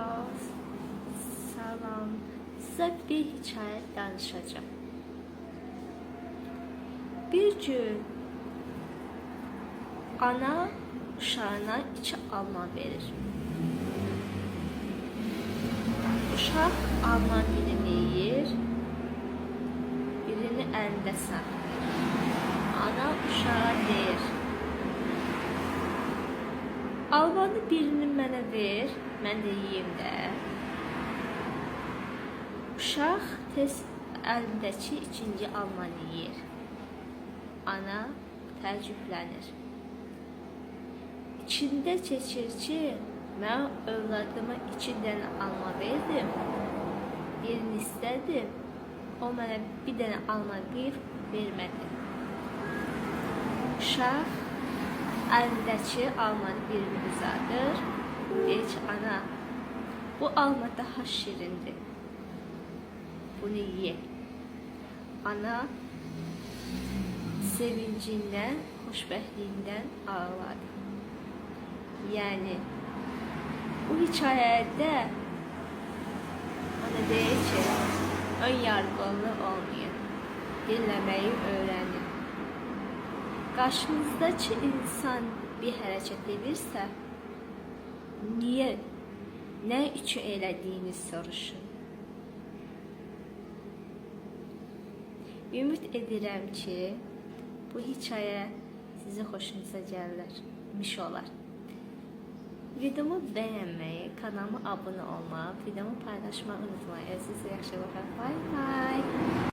Hello, salam. Size bir hikaye danışacağım. Bir gün ana uşağına 2 alma verir. Uşaq alma birini yeyir, birini əlində saxlayır. Ana uşağa deyir: almanı birini mənə ver, mən də yeyim də. Uşaq tez əlindəki 2-ci almanı yeyir. Ana təəccüblənir. İçində keçir ki, mən övladıma 2 dənə alma verdim, birini istədim, o mənə bir dənə alma vermədi. Uşaq əlindəki almanı birini uzadır, deyir ki, ana, bu alma daha şirindir, bunu ye. Ana sevincindən, xoşbəxtliyindən ağladı. Yəni, bu hikayədə ona deyir ki, ön yargılı olmayın, dinləməyi öyrənin. Qarşınızdakı insan bir hərəkət edirsə, niyə, nə üçün elədiyini soruşun. Ümid edirəm ki, bu hikayə sizin xoşunuza gəlmiş olar. Videomu bəyənməyi, kanalıma abunə olmağı, videomu paylaşmağı unutmayın. Sizi yaxşı baxın. Bye bye.